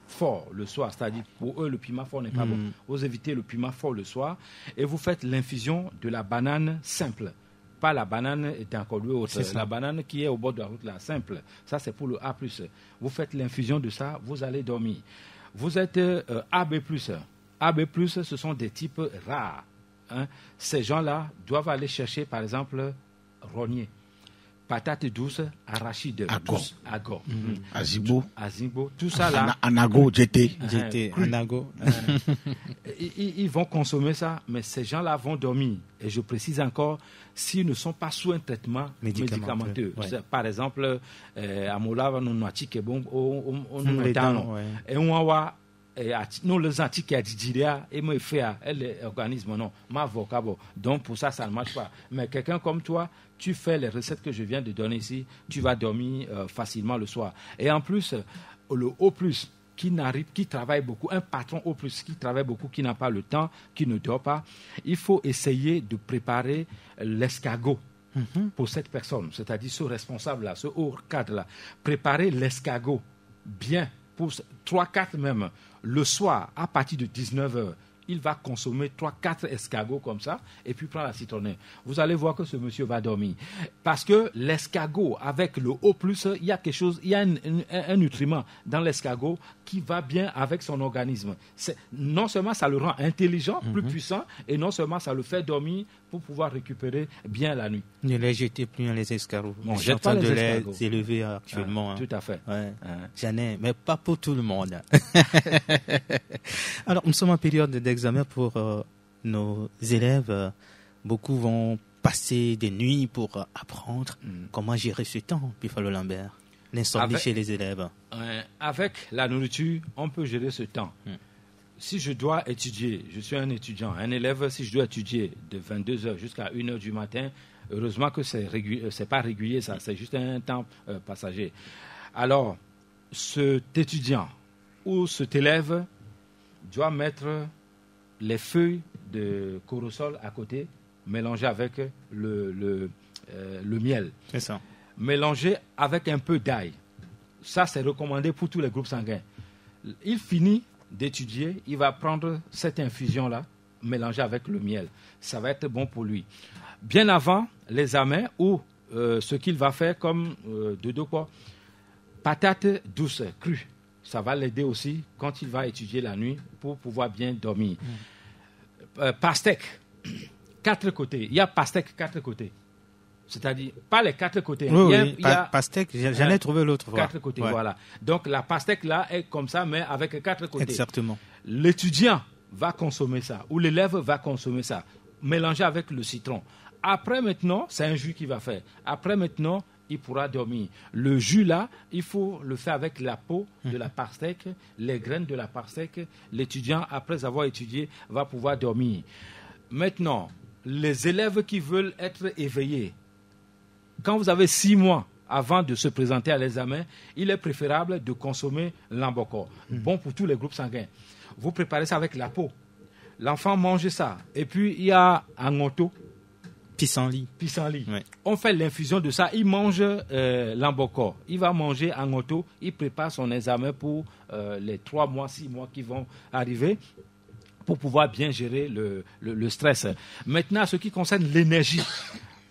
fort le soir. C'est-à-dire, pour eux, le piment fort n'est pas bon. Vous évitez le piment fort le soir et vous faites l'infusion de la banane simple. Pas la banane d'encore autre. La banane qui est au bord de la route, la simple. Ça, c'est pour le A+. Vous faites l'infusion de ça, vous allez dormir. Vous êtes AB+. AB+, ce sont des types rares. Hein. Ces gens-là doivent aller chercher, par exemple, rognier, patate douce, arachide, ago, azimbo, tout ça là. Anago, GT, anago. Ils vont consommer ça, mais ces gens-là vont dormir. Et je précise encore, s'ils ne sont pas sous un traitement médicamenteux. Ouais. Par exemple, Amola, nous non les antiques à Didiria et me fait l'organisme non ma vocabo donc pour ça ça ne marche pas mais quelqu'un comme toi tu fais les recettes que je viens de donner ici tu vas dormir facilement le soir et en plus le O+ qui travaille beaucoup, un patron O+, qui travaille beaucoup, qui n'a pas le temps, qui ne dort pas, il faut essayer de préparer l'escargot pour cette personne, c'est-à-dire ce responsable-là, ce haut cadre-là. Préparer l'escargot bien, pour 3-4 même, le soir, à partir de 19h, il va consommer 3-4 escargots comme ça, et puis prendre la citronnelle. Vous allez voir que ce monsieur va dormir. Parce que l'escargot, avec le O+, il y a quelque chose, il y a un nutriment dans l'escargot qui va bien avec son organisme. Non seulement ça le rend intelligent, plus puissant, et non seulement ça le fait dormir pour pouvoir récupérer bien la nuit. Ne les jetez plus les escargots. Bon, jette pas de les élever actuellement. Tout à fait. Ouais. J'en ai, mais pas pour tout le monde. Alors, nous sommes en période d'examen pour nos élèves. Beaucoup vont passer des nuits pour apprendre comment gérer ce temps, Bifalo Lambert. L'insomnie chez les élèves. Avec la nourriture, on peut gérer ce temps. Si je dois étudier, je suis un étudiant, un élève, si je dois étudier de 22h jusqu'à 1h du matin, heureusement que c'est pas régulier, ça, c'est juste un temps passager. Alors, cet étudiant ou cet élève doit mettre les feuilles de corosol à côté, mélanger avec le miel. C'est ça. Mélanger avec un peu d'ail. Ça, c'est recommandé pour tous les groupes sanguins. Il finit d'étudier, il va prendre cette infusion-là mélangé avec le miel. Ça va être bon pour lui. Bien avant l'examen ou ce qu'il va faire comme dodo quoi, patates douces, crues. Ça va l'aider aussi quand il va étudier la nuit pour pouvoir bien dormir. Pastèque, 4 côtés. Il y a pastèque 4 côtés. C'est-à-dire, pas les 4 côtés. Oui, pastèque, j'allais trouver l'autre. 4 côtés, voilà. Donc, la pastèque là est comme ça, mais avec 4 côtés. Exactement. L'étudiant va consommer ça, ou l'élève va consommer ça, mélangé avec le citron. Après maintenant, c'est un jus qu'il va faire. Après maintenant, il pourra dormir. Le jus là, il faut le faire avec la peau de la pastèque, les graines de la pastèque. L'étudiant, après avoir étudié, va pouvoir dormir. Maintenant, les élèves qui veulent être éveillés, quand vous avez 6 mois avant de se présenter à l'examen, il est préférable de consommer l'ambocor. Bon pour tous les groupes sanguins. Vous préparez ça avec la peau. L'enfant mange ça. Et puis, il y a un oto. Pissenlit. Ouais. On fait l'infusion de ça. Il mange l'ambocor. Il va manger en auto. Il prépare son examen pour les 3 mois, 6 mois qui vont arriver pour pouvoir bien gérer le stress. Maintenant, ce qui concerne l'énergie,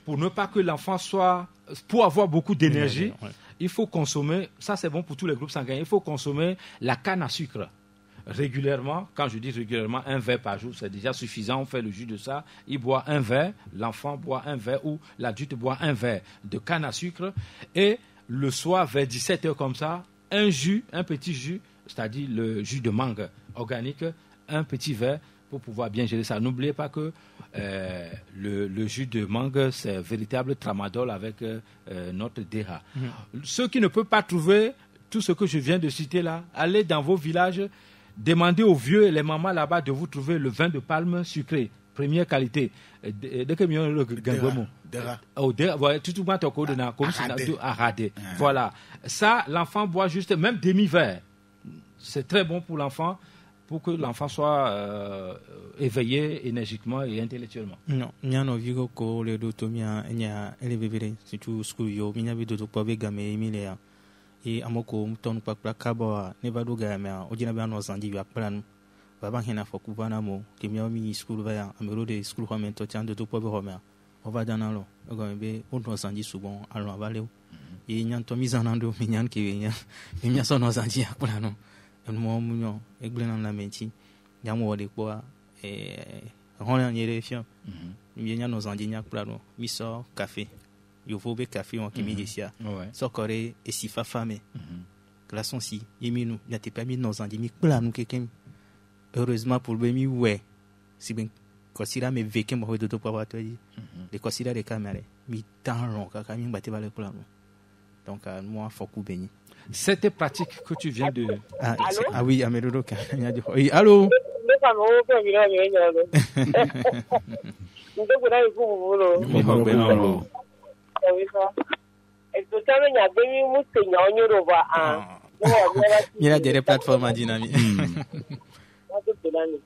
pour ne pas que l'enfant soit... Pour avoir beaucoup d'énergie, il faut consommer... Ça, c'est bon pour tous les groupes sanguins. Il faut consommer la canne à sucre. Régulièrement, quand je dis régulièrement, 1 verre par jour, c'est déjà suffisant. On fait le jus de ça. Il boit 1 verre, l'enfant boit 1 verre ou l'adulte boit 1 verre de canne à sucre. Et le soir, vers 17h comme ça, un petit jus, c'est-à-dire le jus de mangue organique, un petit verre pour pouvoir bien gérer ça. N'oubliez pas que le jus de mangue, c'est véritable tramadol avec notre DHA. Ceux qui ne peuvent pas trouver tout ce que je viens de citer là, allez dans vos villages. Demandez aux vieux et les mamans là-bas de vous trouver le vin de palme sucré, première qualité. Voilà. Ça, l'enfant boit juste, même demi-verre. C'est très bon pour l'enfant, pour que l'enfant soit éveillé énergiquement et intellectuellement. Non, il y a un vieux ko le dotomia, il y a élevé, c'est tout ce que yo, il y a vu de pas gamé, Emilia. Et amoko mton kwa kaba ne ba doga ma ojina ba no zandi ya plan baba hena foku bana mo kimya mi school va ya amero de school ko mento tiande to po be homa on va dans lo go be on no zandi souvent allons avalé et nyanto mi zanando mi nyan ki nya mi nya so no zandi ya plan no mo munyo egblena na menti ya mo de kwa on ya nyere fion mi nya no zandi nya plan no mi so café yo faut be café en kimi desia sokore et si fa fame glaçon si yeminu n'était pas mis dans un demi plan nous quelqu'un heureusement pour le mi ouais si ben considère mes vécu moi de pas toi dit les considère les caméras mi temps long ka mi batte ba le plan donc moi faut coup béni cette pratique que tu viens de ah oui amedodo ka nya di oui allô il y a des plateformes dynamiques.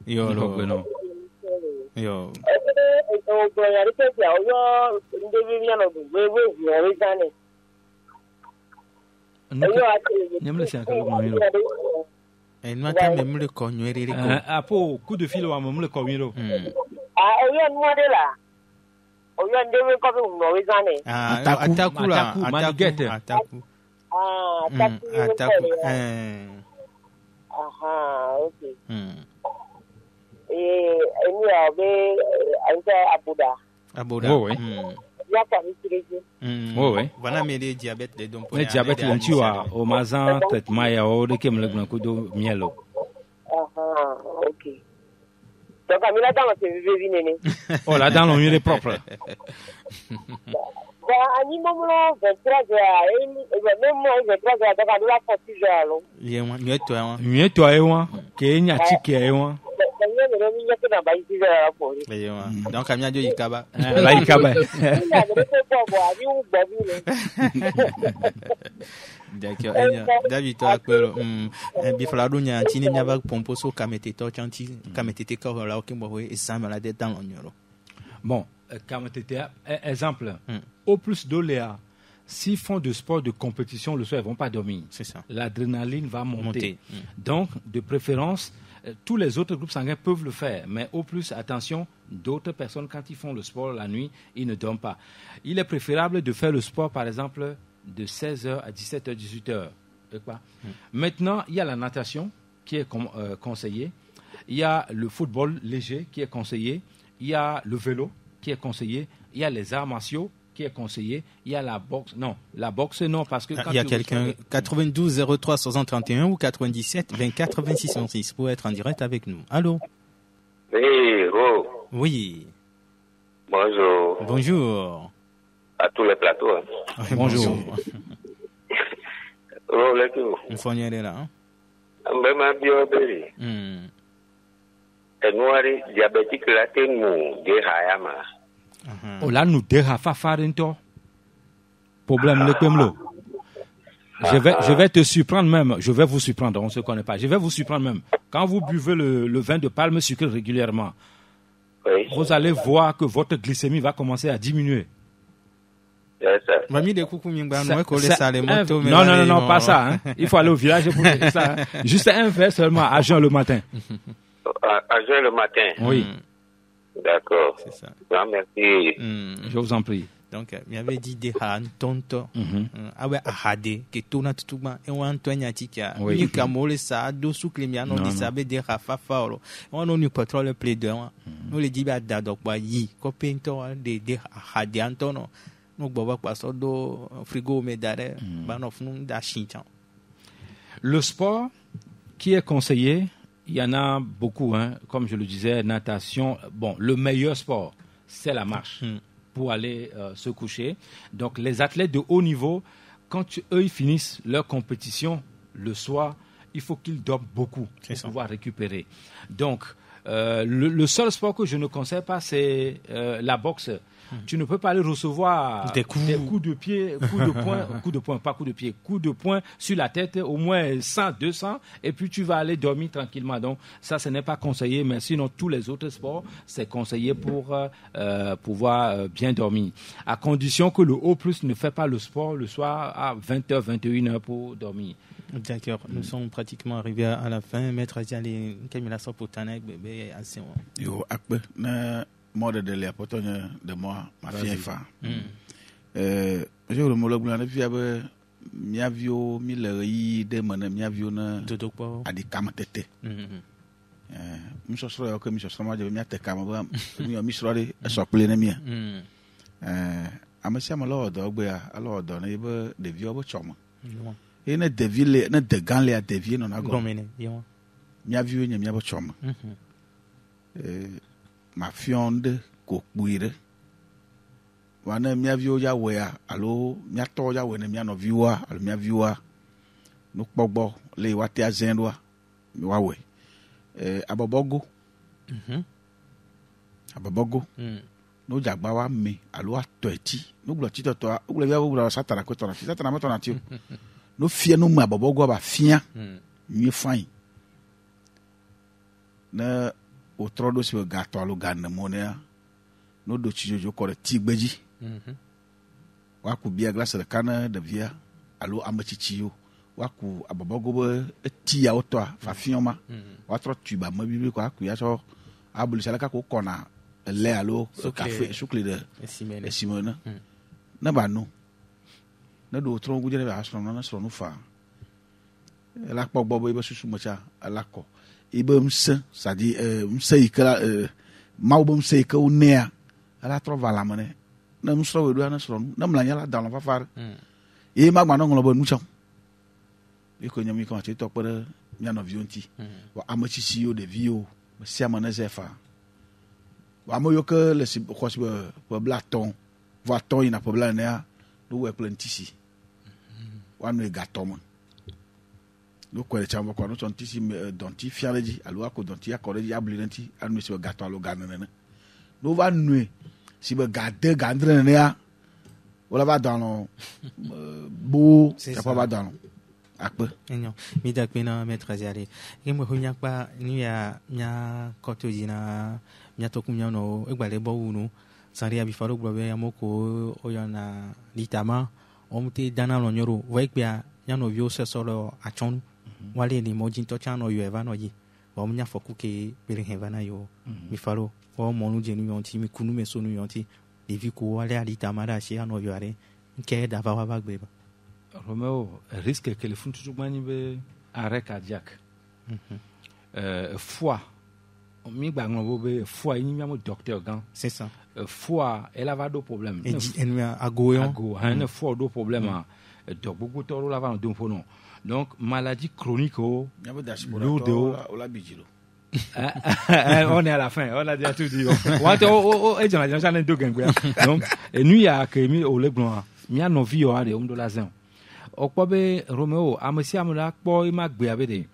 Yo. Coup de fil au moment le communo. Ataku. Aha, okay. Abuda. Oui. Oui. Voilà mais les diabètes les dons. Les diabètes on tu vois au mazan traitement ya o de kem le granco do mielo. Aha, okay. Donc amila dans ce vive nene. Oh là dans l'on est propre. Animal 23 même moi 23 donc la partie jalo. Mieux toi que nya chike ewa. Donc amia jo ikaba. La ikaba. D'accord. David toi kwelo biflado nya tini nya ba pomposo kamete to chanti kamete ko la okimbo e sama la de dans l'onyoro. Bon, KMTT, exemple, au plus d'oléa, s'ils font de sport de compétition le soir, ils ne vont pas dormir. C'est ça. L'adrénaline va monter. Donc, de préférence, Tous les autres groupes sanguins peuvent le faire, mais au plus, attention, d'autres personnes, quand ils font le sport la nuit, ils ne dorment pas. Il est préférable de faire le sport, par exemple, de 16h à 17h, 18h. Maintenant, il y a la natation qui est conseillée, il y a le football léger qui est conseillé, il y a le vélo qui est conseillé, il y a les arts martiaux qui est conseillé, il y a la boxe. Non, la boxe, non, parce que... Il y a quelqu'un, 92 03 631 ou 97 24 26 66 pour être en direct avec nous. Allô? Oui. Bonjour. Bonjour. À tous les plateaux. Bonjour. Bonjour. Faut y aller là. Hein? Diabétique Oh là, nous dérafafarento. Problème le pemlo. Je vais te surprendre même. Je vais vous surprendre. On ne se connaît pas. Je vais vous surprendre même. Quand vous buvez le vin de palme sucré régulièrement, oui, vous allez voir que votre glycémie va commencer à diminuer. Non, pas ça. Hein. Il faut aller au village pour dire ça. Hein. Juste un verre seulement à jeun le matin. À jeun le matin? Oui. D'accord. C'est ça. Non, merci. Je vous en prie. Donc, il avait dit des han tonto. Ah ouais, ahade, que tout n'a tout mal. Et on Antoine Tika. Ni kamole sa, do soukle miano, di sabe de rafa faolo. On a eu pétrole plaideur. On le dit, bah, donc, bah, yi, copinto, de ahade antono. Donc, bah, quoi, ça, do frigo, médare, bah, non, da chintan. Le sport qui est conseillé, il y en a beaucoup, hein, comme je le disais, natation. Bon, le meilleur sport, c'est la marche pour aller se coucher. Donc, les athlètes de haut niveau, quand eux, ils finissent leur compétition le soir, il faut qu'ils dorment beaucoup pour pouvoir récupérer. Donc, le seul sport que je ne conseille pas, c'est la boxe. Tu ne peux pas aller recevoir des coups de pied, coups de poing sur la tête, au moins 100, 200, et puis tu vas aller dormir tranquillement. Donc, ça, ce n'est pas conseillé, mais sinon, tous les autres sports, c'est conseillé pour pouvoir bien dormir. À condition que le haut plus ne fait pas le sport le soir à 20h, 21h pour dormir. D'accord, nous sommes pratiquement arrivés à la fin. Maître Aziali, Kamila Sopotanek, bébé, assez. Yo, akbe, na mode de l'airport de moi, ma fille fa. Je remologue la vie avec miavio, milleri, de mon miavio na adi kamatete. Misosro ko misosro ma je miate kamaba, mi srori esokle na mia. Amasi amalo do gbe a alo do na ibe de vi obo choma. Et ne devile ne de ganle a devie non ago domine yo mia viu nya mia bo choma ma fionde ko kpuire wana mia viu ya we alo mia to ya we ne mia no viua alo mia viua no kpogbo le wa ti azendwa wa we abobogo abobogo no jagba wa mi alo ato eti no glo ti to o glo ya wo satana ko to na satana ma to na ti no fia no ma bobogo ba fia mi fain na o trodo se gato alo ganna monia no do chijojo ko tigbeji wa ku bia glace de kana de via alo amachichiyo wa ku abobogo be ti ya oto fa fioma wa tro tuba ma bibi ko aku ya so abulu sala ka ko kona le alo café sucre de simona na ba no na do tron guje na asro na so no fa la pọ gbogbo ibe susu mocha alako ibe mse sadi mse ikala ma obo mse ka unea ala tro vala mane na msro we do na sro na mlanya la dan fa far e magma no nglo bo nucha iko nyami ko ati to pere nya no vionti wa amachi si yo de vio se amana zefa wa mo yo ke le si ko si po blaton va ton ina po bla na do we plantisi wa no gatoma no kwere chamba kwa no tontisi donti fialeji alwa ko donti akore ya blinanti anu se gato alo ganana no va nu si be gade gandre ne ya wala va dans bo ça pas va dans akpe enyo mi da pena maître Aziali kemo hunya pa ni ya nya kotojina nya tokunya no egbale bo unu sari abi faro gbo ya moko oyana litama omte dana lo nyoro wa ikpia nya no vio se solo achonu wale ni mojin to chano yo eva no yi wa munya foku ke bele hevana yo mi falo wa monu jenu yonti mi kunu me sonu yonti devi ko wale ali tamara shi ano yare nke da va wa gbe ba Roméo risque que le font toujours mani be arrêt cardiaque foi mi gba ngbo be foi ni mi am docteur gan c'est ça foi elle a do problème en agoyon un foi do problème donc beaucoup to la va do non donc maladie chronique lourde on est à la fin on a déjà tout dit donc et nous il y a que mi au le blanc mi a no vie o ade do la zan okpo be Roméo amesi amula kpo ima gbe abede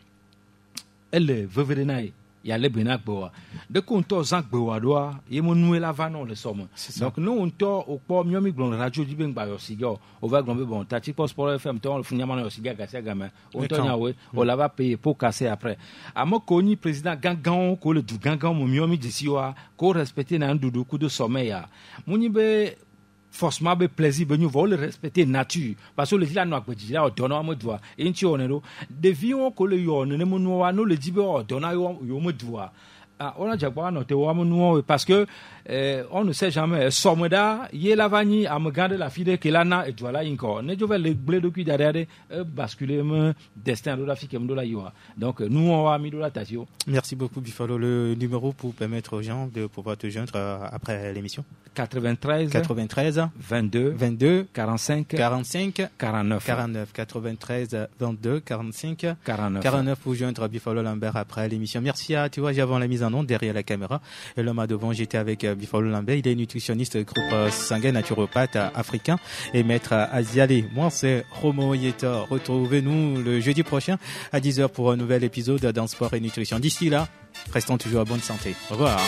elle veuve nai ya le bena gbo de ko nto zan gbo wa do ye mo nu la va non le somme donc nous nto okpo mi mi glon radio di ben gba yo sigo o va glon be bon ta tipo sport fm to funya ma yo siga ga gamin on to nya we on la va payer pour casser après amo ko ni président gangan ko le du gangan mo mi disi wa ko respecter na ndudu ku de sommeil ya muni be forcément be plaisir be nous va le respecter nature parce que le dit là no agbeji là odona mo doa enti onero de vie on ko le yo ne mo no wa no le dit be odona yo mo doa on a jagba no te wa mo no parce que on ne sait jamais someda ye lavani am garder la fille que lana et voilà encore ne je vais le blé de cuit derrière basculer mon destin de la fille comme de la yo donc nous on a mis de la tasio. Merci beaucoup Bifalo. Le numéro pour permettre aux gens de pouvoir te joindre après l'émission 93 22 45 49 93 22 45 49 pour joindre Bifalo Lambert après l'émission. Merci à toi avant la mise en onde derrière la caméra et l'homme à devant j'étais avec Bifalo Lambert, il est nutritionniste groupe sanguin naturopathe africain et maître asialé. Moi c'est Romo Yeta. Retrouvez-nous le jeudi prochain à 10h pour un nouvel épisode dans Sport et Nutrition. D'ici là, restons toujours à bonne santé. Au revoir.